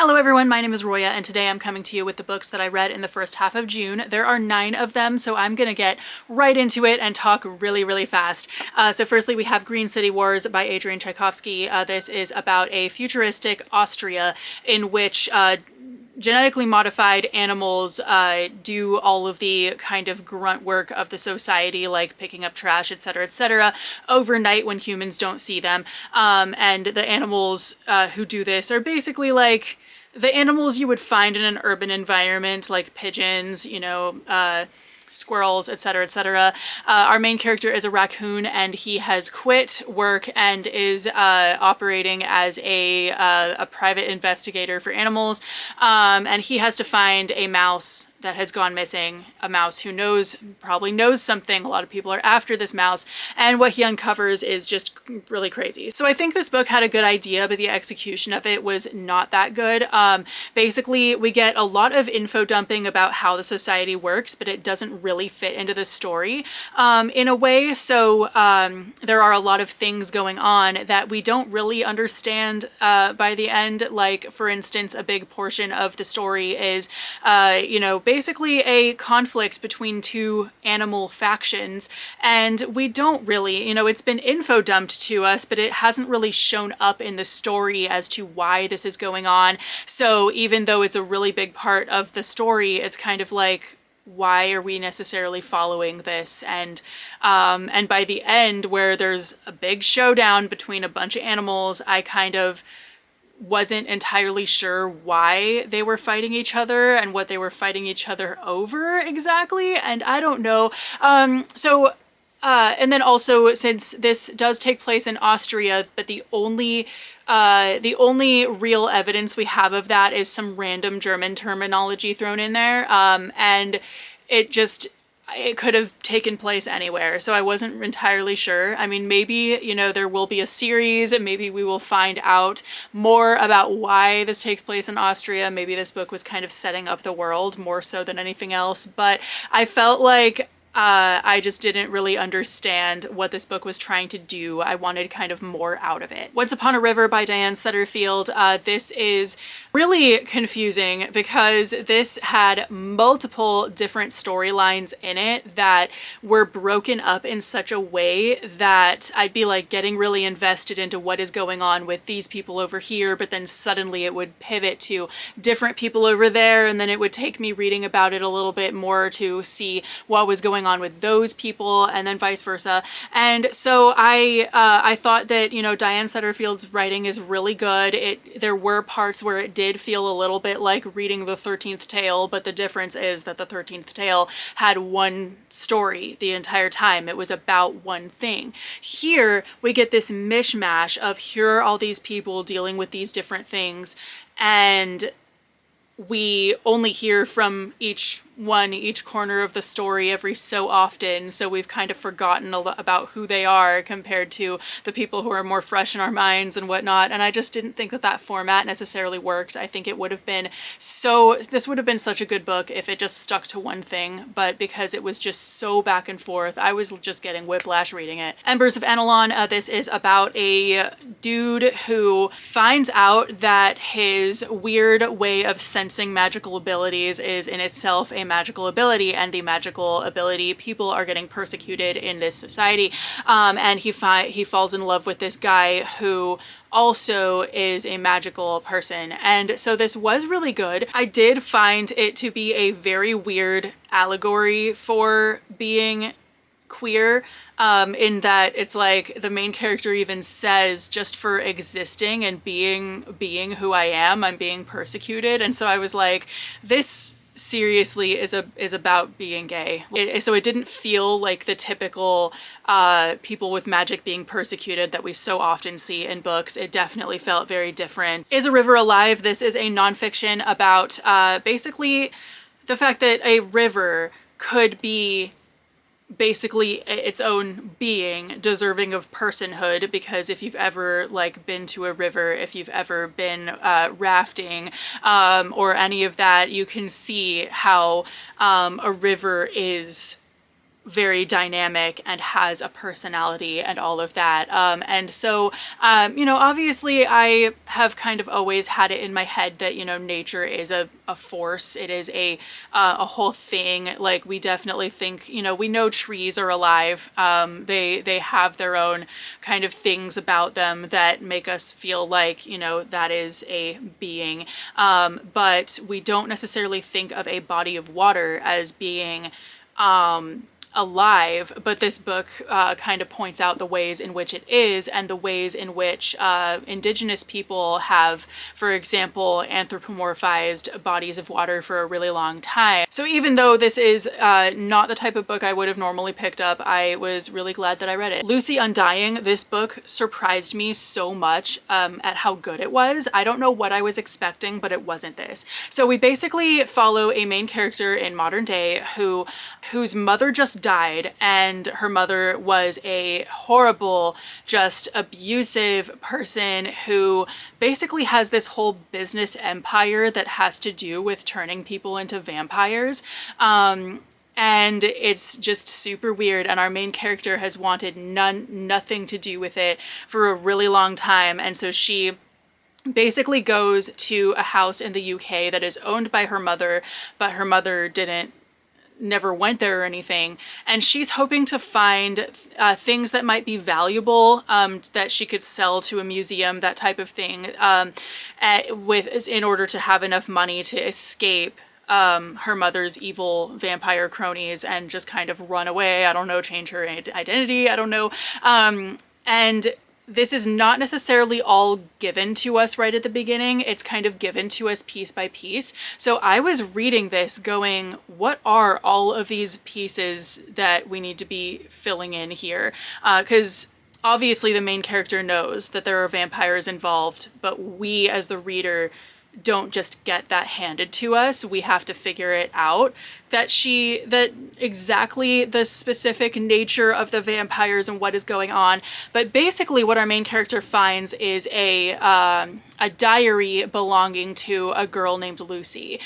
Hello everyone, my name is Roya and today I'm coming to you with the books that I read in the first half of June. There are 9 of them, so I'm gonna get right into it and talk really fast. So firstly we have Green City Wars by Adrian Tchaikovsky. This is about a futuristic Austria in which genetically modified animals do all of the kind of grunt work of the society, like picking up trash, etc., overnight when humans don't see them. And the animals who do this are basically like the animals you would find in an urban environment, like pigeons, squirrels, etc. Our main character is a raccoon and he has quit work and is operating as a private investigator for animals. And he has to find a mouse that has gone missing, a mouse who probably knows something. A lot of people are after this mouse, and what he uncovers is just really crazy. So I think this book had a good idea, but the execution of it was not that good. Basically, we get a lot of info dumping about how the society works, but it doesn't really fit into the story in a way. So there are a lot of things going on that we don't really understand by the end. Like, for instance, a big portion of the story is, basically a conflict between two animal factions, and we don't really, it's been info dumped to us, but it hasn't really shown up in the story as to why this is going on. So even though it's a really big part of the story, it's kind of like, why are we necessarily following this? And by the end, where there's a big showdown between a bunch of animals, I kind of wasn't entirely sure why they were fighting each other and what they were fighting each other over exactly, and I don't know. And then also, since this does take place in Austria, but the only real evidence we have of that is some random German terminology thrown in there, and it could have taken place anywhere, so I wasn't entirely sure. I mean, maybe, there will be a series, and maybe we will find out more about why this takes place in Austria. Maybe this book was kind of setting up the world more so than anything else, but I felt like I just didn't really understand what this book was trying to do. I wanted kind of more out of it. Once Upon a River by Diane Sutterfield. This is really confusing because this had multiple different storylines in it that were broken up in such a way that I'd be like getting really invested into what is going on with these people over here, but then suddenly it would pivot to different people over there, and then it would take me reading about it a little bit more to see what was going on with those people, and then vice versa. And so I thought that, Diane Sutterfield's writing is really good. There were parts where it did feel a little bit like reading the 13th tale, but the difference is that the 13th tale had one story the entire time. It was about one thing. Here we get this mishmash of, here are all these people dealing with these different things, and we only hear from each corner of the story every so often, so we've kind of forgotten about who they are compared to the people who are more fresh in our minds and whatnot, and I just didn't think that format necessarily worked. I think this would have been such a good book if it just stuck to one thing, but because it was just so back and forth, I was just getting whiplash reading it. Embers of Enelon. This is about a dude who finds out that his weird way of sensing magical abilities is in itself a magical ability, and the magical ability people are getting persecuted in this society, and he falls in love with this guy who also is a magical person. And so this was really good. I did find it to be a very weird allegory for being queer, in that it's like the main character even says, just for existing and being who I am, I'm being persecuted. And so I was like, this seriously is about being gay. So it didn't feel like the typical people with magic being persecuted that we so often see in books. It definitely felt very different. Is a River Alive? This is a nonfiction about basically the fact that a river could be basically its own being, deserving of personhood, because if you've ever been to a river, if you've ever been rafting or any of that, you can see how a river is very dynamic and has a personality and all of that. And so, obviously I have kind of always had it in my head that, nature is a force. It is a whole thing. Like, we definitely think, we know trees are alive. They have their own kind of things about them that make us feel like, that is a being. But we don't necessarily think of a body of water as being, alive, but this book kind of points out the ways in which it is, and the ways in which indigenous people have, for example, anthropomorphized bodies of water for a really long time. So even though this is not the type of book I would have normally picked up, I was really glad that I read it. Lucy Undying, this book surprised me so much at how good it was. I don't know what I was expecting, but it wasn't this. So we basically follow a main character in modern day whose mother just died, and her mother was a horrible, just abusive person who basically has this whole business empire that has to do with turning people into vampires. And it's just super weird, and our main character has wanted nothing to do with it for a really long time, and so she basically goes to a house in the UK that is owned by her mother, but her mother never went there or anything, and she's hoping to find things that might be valuable, that she could sell to a museum, that type of thing, in order to have enough money to escape her mother's evil vampire cronies and just kind of run away. I don't know, change her identity, I don't know. And this is not necessarily all given to us right at the beginning. It's kind of given to us piece by piece. So I was reading this going, what are all of these pieces that we need to be filling in here? Because obviously the main character knows that there are vampires involved, but we as the reader don't just get that handed to us. We have to figure it out, that exactly the specific nature of the vampires and what is going on. But basically what our main character finds is a diary belonging to a girl named Lucy,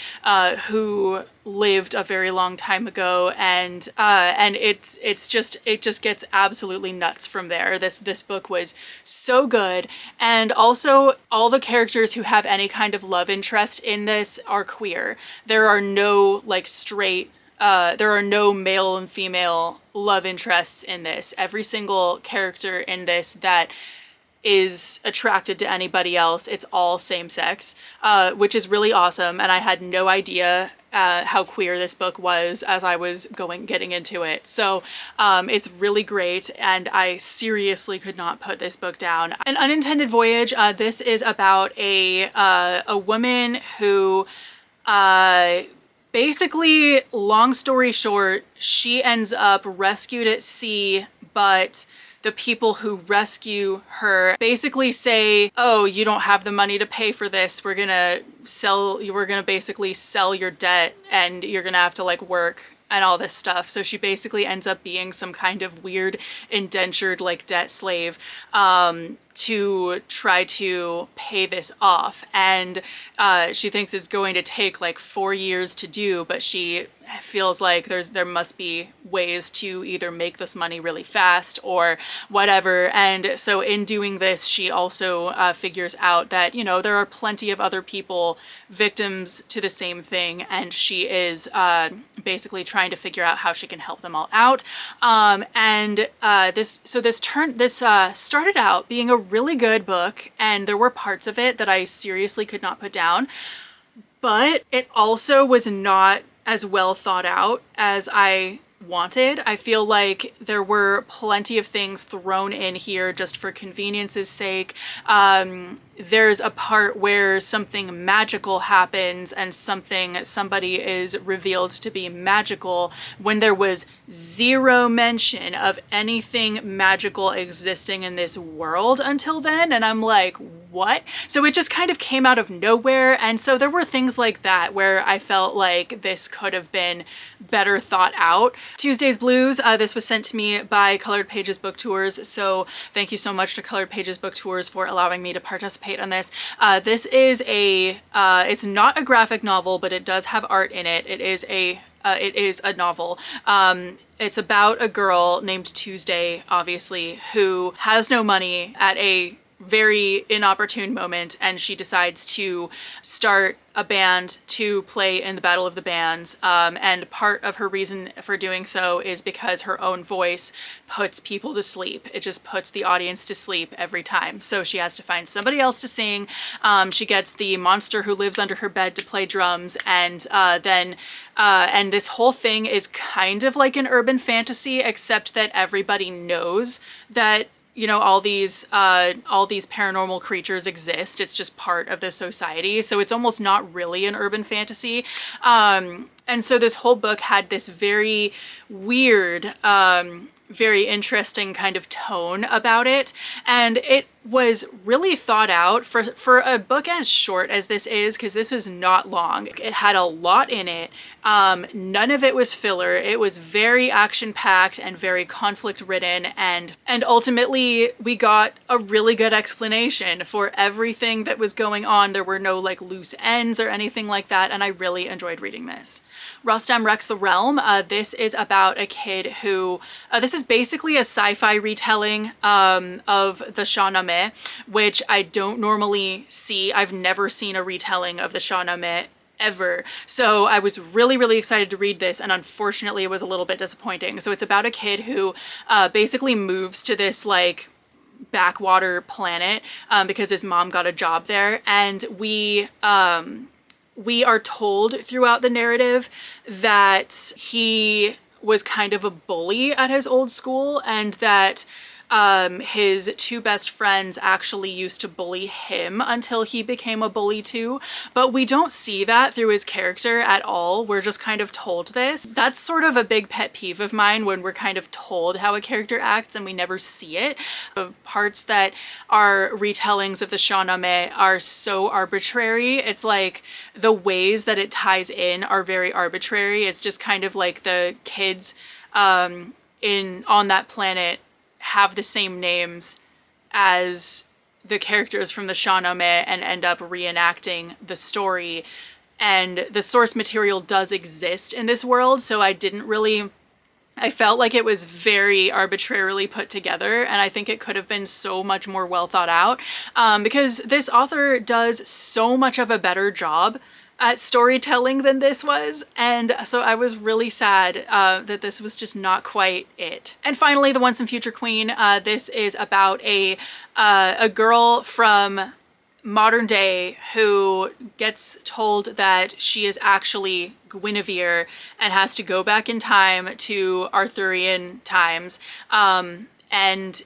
who lived a very long time ago, and it just gets absolutely nuts from there. This book was so good, and also all the characters who have any kind of love interest in this are queer. There are no there are no male and female love interests in this. Every single character in this that is attracted to anybody else, it's all same sex, which is really awesome. And I had no idea how queer this book was as I was getting into it. So it's really great, and I seriously could not put this book down. An Unintended Voyage, this is about a woman who basically, long story short, she ends up rescued at sea, but the people who rescue her basically say, oh, you don't have the money to pay for this. We're gonna basically sell your debt, and you're gonna have to like work and all this stuff. So she basically ends up being some kind of weird indentured like debt slave, to try to pay this off. And she thinks it's going to take like 4 years to do, but she feels like there must be ways to either make this money really fast or whatever. And so in doing this, she also figures out that, there are plenty of other people victims to the same thing, and she is basically trying to figure out how she can help them all out. This started out being a really good book, and there were parts of it that I seriously could not put down, but it also was not as well thought out as I wanted. I feel like there were plenty of things thrown in here just for convenience's sake. There's a part where something magical happens and somebody is revealed to be magical when there was zero mention of anything magical existing in this world until then. And I'm like, what? So it just kind of came out of nowhere. And so there were things like that where I felt like this could have been better thought out. Tuesday's Blues, this was sent to me by Colored Pages Book Tours. So thank you so much to Colored Pages Book Tours for allowing me to participate on this. This is it's not a graphic novel, but it does have art in it. It is a it is a novel. It's about a girl named Tuesday, obviously, who has no money at a very inopportune moment, and she decides to start a band to play in the Battle of the Bands. And part of her reason for doing so is because her own voice puts people to sleep. It just puts the audience to sleep every time. So she has to find somebody else to sing. She gets the monster who lives under her bed to play drums, and and this whole thing is kind of like an urban fantasy, except that everybody knows that all these paranormal creatures exist. It's just part of the society. So it's almost not really an urban fantasy. And so this whole book had this very weird, very interesting kind of tone about it. And it was really thought out for a book as short as this is, because this is not long. It had a lot in it. None of it was filler. It was very action-packed and very conflict-ridden, and ultimately we got a really good explanation for everything that was going on. There were no like loose ends or anything like that, and I really enjoyed reading this. Rustam Wrecks the Realm. This is about a kid who, this is basically a sci-fi retelling of the Shahnameh, which I don't normally see. I've never seen a retelling of the Shahnameh ever. So I was really, really excited to read this, and unfortunately it was a little bit disappointing. So it's about a kid who basically moves to this like backwater planet because his mom got a job there, and we are told throughout the narrative that he was kind of a bully at his old school, and that his two best friends actually used to bully him until he became a bully too. But we don't see that through his character at all. We're just kind of told this. That's sort of a big pet peeve of mine, when we're kind of told how a character acts and we never see it. The parts that are retellings of the Shahnameh are so arbitrary. It's like the ways that it ties in are very arbitrary. It's just kind of like the kids on that planet have the same names as the characters from the Shahnameh and end up reenacting the story. And the source material does exist in this world, so I felt like it was very arbitrarily put together, and I think it could have been so much more well thought out, because this author does so much of a better job at storytelling than this was, and so I was really sad that this was just not quite it. And finally, The Once and Future Queen. This is about a girl from modern day who gets told that she is actually Guinevere and has to go back in time to Arthurian times. And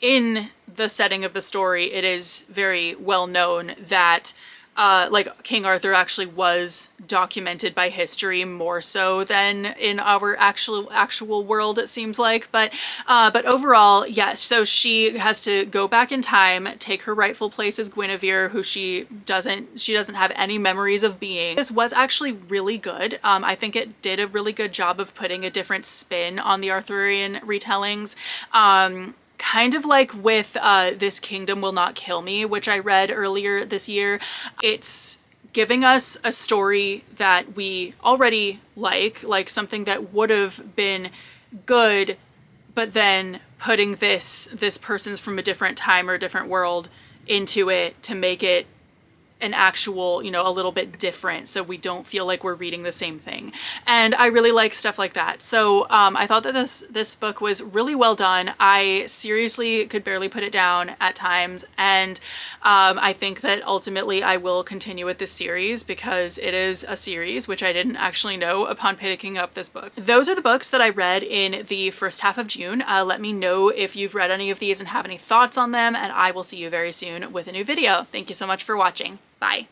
in the setting of the story, it is very well known that like King Arthur actually was documented by history more so than in our actual world, it seems like. But overall, yes. So she has to go back in time, take her rightful place as Guinevere, who she doesn't have any memories of being. This was actually really good. I think it did a really good job of putting a different spin on the Arthurian retellings. Kind of like with This Kingdom Will Not Kill Me, which I read earlier this year. It's giving us a story that we already like something that would have been good, but then putting this person's from a different time or a different world into it to make it an actual, a little bit different, so we don't feel like we're reading the same thing. And I really like stuff like that. So I thought that this book was really well done. I seriously could barely put it down at times, and I think that ultimately I will continue with this series because it is a series, which I didn't actually know upon picking up this book. Those are the books that I read in the first half of June. Let me know if you've read any of these and have any thoughts on them, and I will see you very soon with a new video. Thank you so much for watching. Bye.